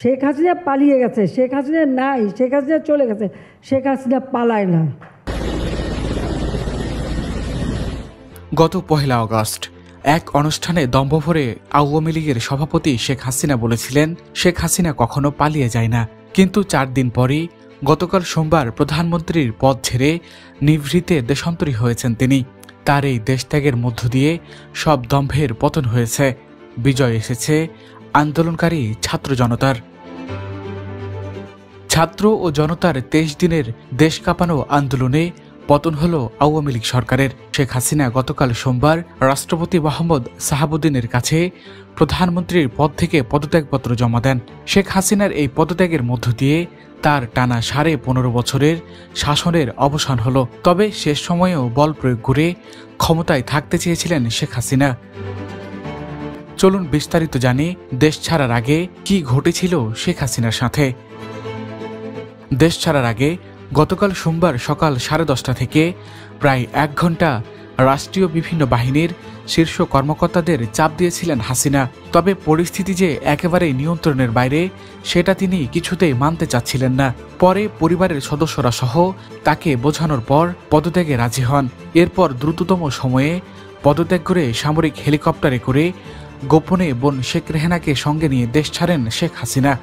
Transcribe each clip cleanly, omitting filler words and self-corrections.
শেখ হাসিনা পালিয়ে গেছে, শেখ হাসিনা নাই, শেখ হাসিনা চলে গেছে, শেখ হাসিনা পালায় না। গত 1 আগস্ট এক অনুষ্ঠানে দম্ভভরে আওয়ামী লীগের সভাপতি শেখ হাসিনা বলেছিলেন, শেখ হাসিনা কখনো পালিয়ে যায় না। কিন্তু 4 দিন পরই গতকাল সোমবার প্রধানমন্ত্রীর পদ ছেড়ে নিভৃতে দেশান্তরী হয়েছেন তিনি। তার এই দেশত্যাগের মধ্য দিয়ে সব দম্ভের পতন হয়েছে, বিজয় এসেছে আন্দোলনকারী ছাত্র জনতার। ছাত্র ও জনতার 23 দিনের দেশ কাঁপানো আন্দোলনে পতন হল আওয়ামী লীগ সরকারের। শেখ হাসিনা গতকাল সোমবার রাষ্ট্রপতি মোহাম্মদ শাহাবুদ্দিনের কাছে প্রধানমন্ত্রীর পদ থেকে পদত্যাগপত্র জমা দেন। শেখ হাসিনার এই পদত্যাগের মধ্য দিয়ে তার টানা 15.5 বছরের শাসনের অবসান হল। তবে শেষ সময়েও বল প্রয়োগ করে ক্ষমতায় থাকতে চেয়েছিলেন শেখ হাসিনা। চলুন বিস্তারিত জানি দেশ ছাড়ার আগে কি ঘটেছিল শেখ হাসিনার সাথে। দেশ ছাড়ার আগে গতকাল সোমবার সকাল 10:30 থেকে প্রায় 1 ঘন্টা রাষ্ট্রীয় বিভিন্ন বাহিনীর শীর্ষ কর্মকর্তাদের চাপ দিয়েছিলেন হাসিনা। তবে পরিস্থিতি যে একেবারেই নিয়ন্ত্রণের বাইরে সেটা তিনি কিছুতেই মানতে চাচ্ছিলেন না। পরে পরিবারের সদস্যরা সহ তাকে বোঝানোর পর পদত্যাগে রাজি হন। এরপর দ্রুততম সময়ে পদত্যাগ করে সামরিক হেলিকপ্টারে করে গোপনে বোন শেখ রেহানাকে সঙ্গে নিয়ে দেশ ছাড়েন শেখ হাসিনা।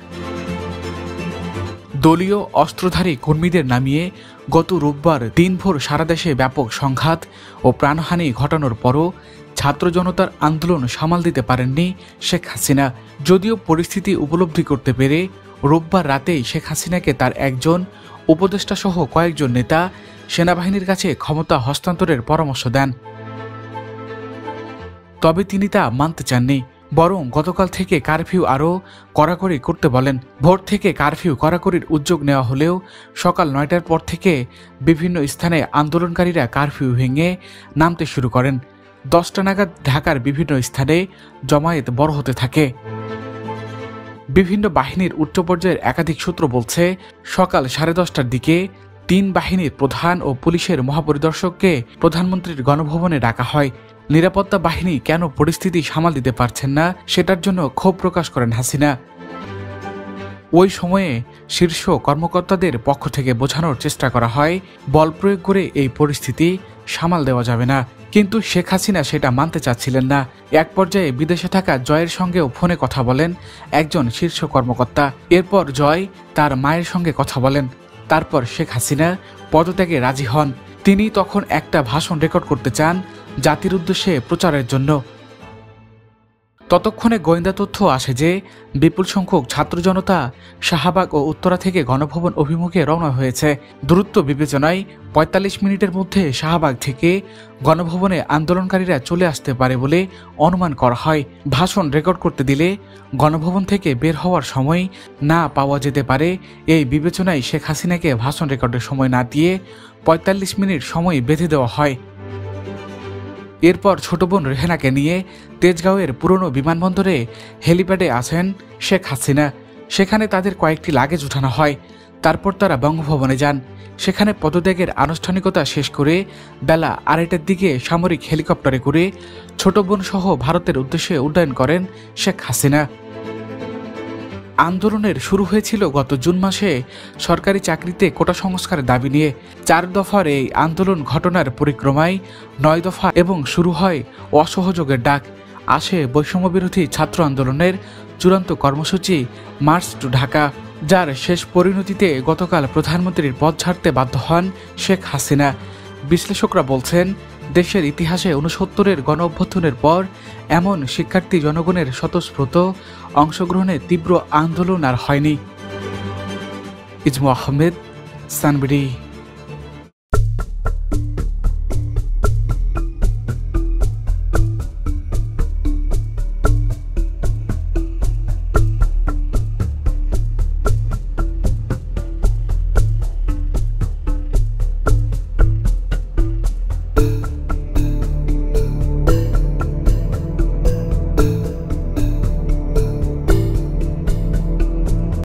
দলীয় অস্ত্রধারী কর্মীদের নামিয়ে গত রোববার দিনভর সারা দেশে ব্যাপক সংঘাত ও প্রাণহানি ঘটানোর পরও ছাত্র জনতার আন্দোলন সামাল দিতে পারেননি শেখ হাসিনা। যদিও পরিস্থিতি উপলব্ধি করতে পেরে রোববার রাতেই শেখ হাসিনাকে তার একজন উপদেষ্টা সহ কয়েকজন নেতা সেনাবাহিনীর কাছে ক্ষমতা হস্তান্তরের পরামর্শ দেন। তবে তিনি তা মানতে চাননি, বরং গতকাল থেকে কারফিউ আরও কড়াকড়ি করতে বলেন। ভোর থেকে কারফিউ কড়াকড়ির উদ্যোগ নেওয়া হলেও সকাল 9টার পর থেকে বিভিন্ন স্থানে আন্দোলনকারীরা কারফিউ ভেঙে নামতে শুরু করেন। 10টা নাগাদ ঢাকার বিভিন্ন স্থানে জমায়েত বড় হতে থাকে। বিভিন্ন বাহিনীর উচ্চ পর্যায়ের একাধিক সূত্র বলছে, সকাল 10:30টার দিকে 3 বাহিনীর প্রধান ও পুলিশের মহাপরিদর্শককে প্রধানমন্ত্রীর গণভবনে ডাকা হয়। নিরাপত্তা বাহিনী কেন পরিস্থিতি সামাল দিতে পারছেন না সেটার জন্য ক্ষোভ প্রকাশ করেন হাসিনা। ওই সময়ে শীর্ষ কর্মকর্তাদের পক্ষ থেকে বোঝানোর চেষ্টা করা হয়, বল প্রয়োগ করে এই পরিস্থিতি সামাল দেওয়া যাবে না। কিন্তু শেখ হাসিনা সেটা মানতে চাচ্ছিলেন না। এক পর্যায়ে বিদেশে থাকা জয়ের সঙ্গেও ফোনে কথা বলেন একজন শীর্ষ কর্মকর্তা। এরপর জয় তার মায়ের সঙ্গে কথা বলেন। তারপর শেখ হাসিনা পদত্যাগে রাজি হন। তিনি তখন একটা ভাষণ রেকর্ড করতে চান জাতির উদ্দেশ্যে প্রচারের জন্য। ততক্ষণে গোয়েন্দা তথ্য আসে যে বিপুল সংখ্যক ছাত্র জনতা শাহবাগ ও উত্তরা থেকে গণভবন অভিমুখে রওনা হয়েছে। দ্রুত বিবেচনায় 45 মিনিটের মধ্যে শাহবাগ থেকে গণভবনে আন্দোলনকারীরা চলে আসতে পারে বলে অনুমান করা হয়। ভাষণ রেকর্ড করতে দিলে গণভবন থেকে বের হওয়ার সময় না পাওয়া যেতে পারে, এই বিবেচনায় শেখ হাসিনাকে ভাষণ রেকর্ডের সময় না দিয়ে 45 মিনিট সময় বেঁধে দেওয়া হয়। এরপর ছোট বোন রেহানাকে নিয়ে তেজগাঁওয়ের পুরনো বিমানবন্দরে হেলিপ্যাডে আসেন শেখ হাসিনা। সেখানে তাদের কয়েকটি লাগেজ উঠানো হয়। তারপর তারা বঙ্গভবনে যান। সেখানে পদত্যাগের আনুষ্ঠানিকতা শেষ করে বেলা 2:30টার দিকে সামরিক হেলিকপ্টারে করে ছোট বোন সহ ভারতের উদ্দেশ্যে উড্ডয়ন করেন শেখ হাসিনা। আন্দোলনের শুরু হয়েছিল গত জুন মাসে সরকারি চাকরিতে কোটা সংস্কারের দাবি নিয়ে। 4 দফার এই আন্দোলন ঘটনার পরিক্রমায় 9 দফা এবং শুরু হয় অসহযোগের ডাক। আসে বৈষম্যবিরোধী ছাত্র আন্দোলনের চূড়ান্ত কর্মসূচি মার্চ টু ঢাকা, যার শেষ পরিণতিতে গতকাল প্রধানমন্ত্রীর পদ ছাড়তে বাধ্য হন শেখ হাসিনা। বিশ্লেষকরা বলছেন, দেশের ইতিহাসে 69-এর গণ অভ্যুত্থানের পর এমন শিক্ষার্থী জনগণের স্বতঃস্ফূর্ত অংশগ্রহণে তীব্র আন্দোলন আর হয়নি। ইজমু আহমেদ, সানবিডি।